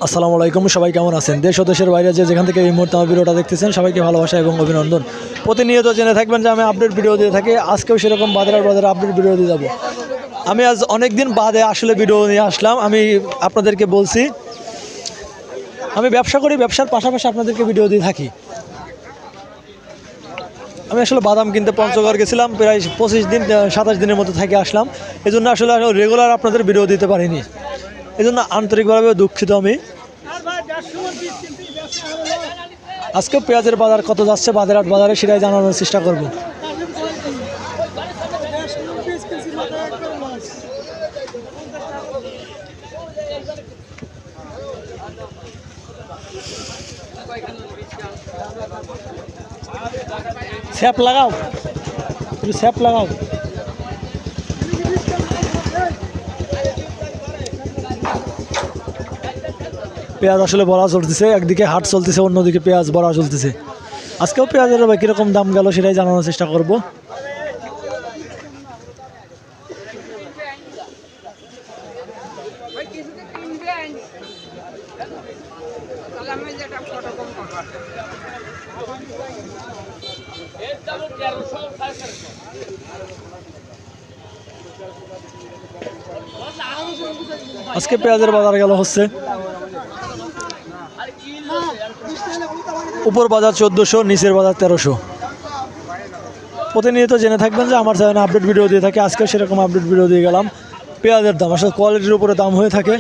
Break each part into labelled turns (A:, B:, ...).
A: আসসালামু আলাইকুম। সবাই কেমন আছেন? দেশ ও দেশের বাইরে যেখান থেকে এই মুহূর্তে আমার ভিডিওটা দেখতেছেন সবাইকে ভালোবাসা এবং অভিনন্দন। প্রতিনিয়ত জেনে থাকবেন যে আমি আপডেট ভিডিও দিয়ে থাকি। আজকেও সেরকম বাজারে আপডেট ভিডিও দিয়ে যাব। আমি আজ অনেক দিন বাদে আসলে ভিডিও নিয়ে আসলাম। আমি আপনাদেরকে বলছি আমি ব্যবসা করি, ব্যবসার পাশাপাশি আপনাদেরকে ভিডিও দিয়ে থাকি। আমি আসলে বাদাম কিনতে পঞ্চগড় গেছিলাম, প্রায় 25 দিন 27 দিনের মতো থেকে আসলাম। এই জন্য আসলে রেগুলার আপনাদের ভিডিও দিতে পারিনি, এই জন্য আন্তরিকভাবে দুঃখিত আমি। আজকে পেঁয়াজের বাজার কত যাচ্ছে বাজারে সেটাই জানানোর চেষ্টা করব। স্যাপ লাগাও, একটু স্যাপ লাগাও। পেঁয়াজ আসলে বড়া চলতেছে, একদিকে হাট চলতেছে, অন্যদিকে পেঁয়াজ বড়া চলতেছে। আজকেও পেঁয়াজের কীরকম দাম গেল সেটাই জানানোর চেষ্টা করব। আজকে পেঁয়াজের বাজার গেল হচ্ছে উপর বাজার 1400, নিচের বাজার 1300। প্রতিনিয়ত জেনে থাকবেন যে আমার চ্যানেলে আপডেট ভিডিও দিয়ে থাকে। আজকেও সেরকম আপডেট ভিডিও দিয়ে গেলাম। পেঁয়াজের দাম আসলে কোয়ালিটির উপরে দাম হয়ে থাকে।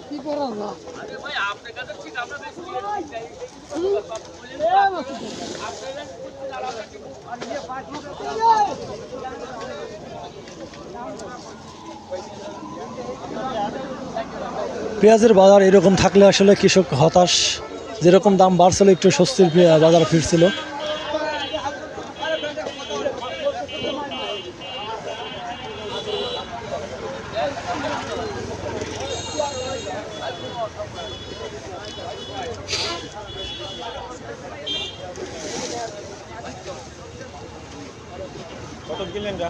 A: কি করা যায়? পেঁয়াজের বাজার এরকম থাকলে আসলে কৃষক হতাশ। যেরকম দাম বাড়ছিল একটু স্বস্তির বাজার ফিরছিল।
B: কত কিনলেন যা?